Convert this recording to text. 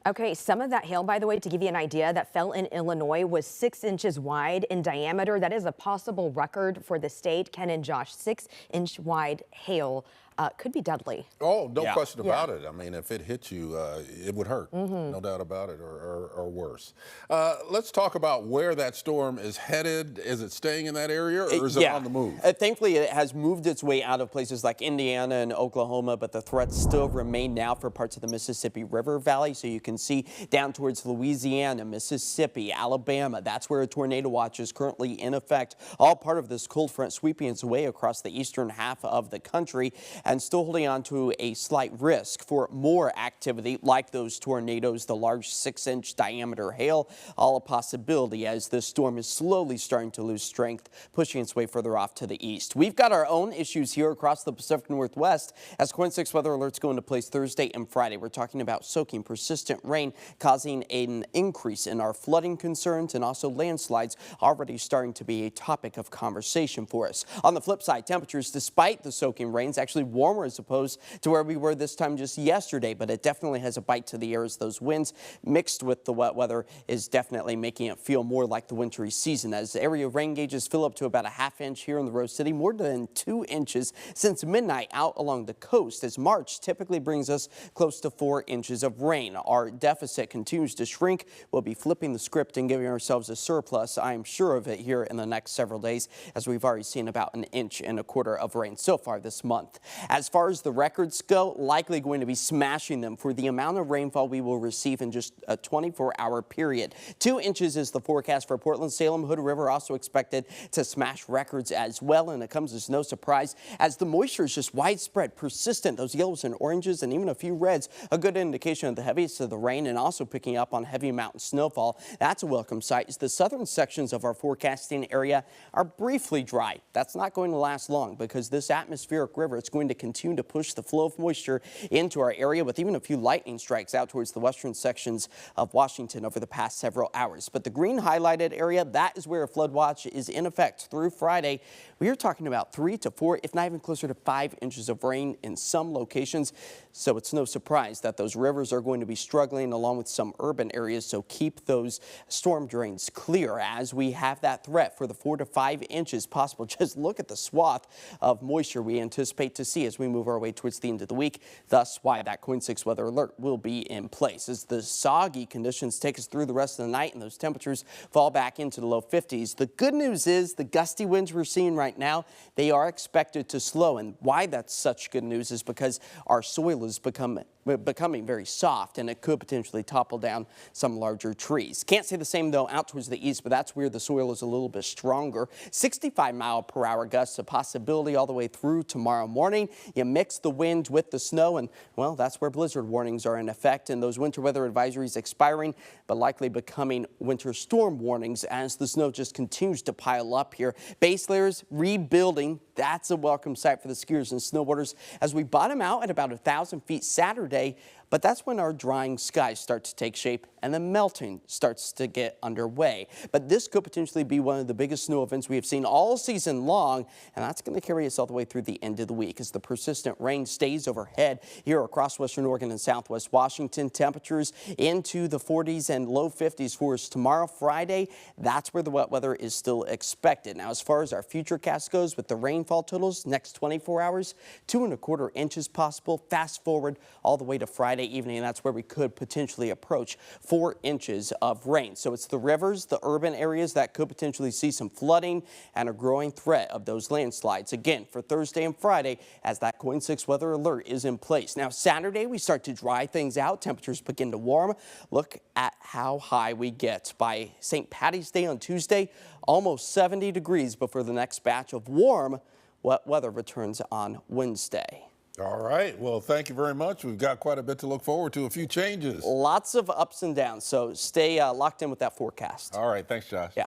Okay, some of that hail, by the way, to give you an idea, that fell in Illinois was 6 inches wide in diameter. That is a possible record for the state. Ken and Josh, 6-inch wide hail could be deadly. Oh, no Yeah. question about it. I mean, if it hit you, it would hurt. Mm-hmm. No doubt about it, or worse. Let's talk about where that storm is headed. Is it staying in that area, or is it on the move? Thankfully, it has moved its way out of places like Indiana and Oklahoma, but the threats still remain now for parts of the Mississippi River Valley. So you can see down towards Louisiana, Mississippi, Alabama. That's where a tornado watch is currently in effect. All part of this cold front sweeping its way across the eastern half of the country, and still holding on to a slight risk for more activity like those tornadoes, the large 6-inch diameter hail, all a possibility as this storm is slowly starting to lose strength, pushing its way further off to the east. We've got our own issues here across the Pacific Northwest as KOIN 6 weather alerts go into place Thursday and Friday. We're talking about soaking persistent rain causing an increase in our flooding concerns, and also landslides already starting to be a topic of conversation for us. On the flip side, temperatures, despite the soaking rains, actually warmer as opposed to where we were this time just yesterday, but it definitely has a bite to the air as those winds mixed with the wet weather is definitely making it feel more like the wintry season as area rain gauges fill up to about a ½ inch here in the Rose City, more than 2 inches since midnight out along the coast, as March typically brings us close to 4 inches of rain. Our deficit continues to shrink. We'll be flipping the script and giving ourselves a surplus, I'm sure of it, here in the next several days, as we've already seen about 1.25 inches of rain so far this month. As far as the records go, likely going to be smashing them for the amount of rainfall we will receive in just a 24-hour period. 2 inches is the forecast for Portland, Salem, Hood River also expected to smash records as well, and it comes as no surprise as the moisture is just widespread, persistent. Those yellows and oranges and even a few reds, a good indication of the heaviest of the rain, and also picking up on heavy mountain snowfall. That's a welcome sight as the southern sections of our forecasting area are briefly dry. That's not going to last long because this atmospheric river, it's going to continue to push the flow of moisture into our area with even a few lightning strikes out towards the western sections of Washington over the past several hours. But the green highlighted area, that is where a flood watch is in effect through Friday. We are talking about 3 to 4, if not even closer to 5 inches of rain in some locations. So it's no surprise that those rivers are going to be struggling along with some urban areas. So keep those storm drains clear as we have that threat for the 4 to 5 inches possible. Just look at the swath of moisture we anticipate to see as we move our way towards the end of the week. Thus why that KOIN 6 weather alert will be in place as the soggy conditions take us through the rest of the night and those temperatures fall back into the low 50s. The good news is the gusty winds we're seeing right now, they are expected to slow, and why that's such good news is because our soil is becoming very soft, and it could potentially topple down some larger trees. Can't say the same though out towards the east, but that's where the soil is a little bit stronger. 65-mile-per-hour gusts a possibility all the way through tomorrow morning. You mix the wind with the snow, and well, that's where blizzard warnings are in effect, and those winter weather advisories expiring, but likely becoming winter storm warnings as the snow just continues to pile up here. Base layers rebuilding. That's a welcome sight for the skiers and snowboarders as we bottom out at about 1,000 feet Saturday. But that's when our drying skies start to take shape and the melting starts to get underway. But this could potentially be one of the biggest snow events we have seen all season long, and that's going to carry us all the way through the end of the week as the persistent rain stays overhead here across western Oregon and southwest Washington. Temperatures into the 40s and low 50s for us tomorrow, Friday. That's where the wet weather is still expected. Now, as far as our futurecast goes with the rainfall totals, next 24 hours, 2¼ inches possible. Fast forward all the way to Friday evening, and that's where we could potentially approach 4 inches of rain. So it's the rivers, the urban areas that could potentially see some flooding and a growing threat of those landslides again for Thursday and Friday as that KOIN 6 weather alert is in place. Now Saturday we start to dry things out, temperatures begin to warm. Look at how high we get by St. Patty's Day on Tuesday, almost 70 degrees before the next batch of warm wet weather returns on Wednesday. All right. Well, thank you very much. We've got quite a bit to look forward to, a few changes. Lots of ups and downs, so stay locked in with that forecast. All right. Thanks, Josh. Yeah.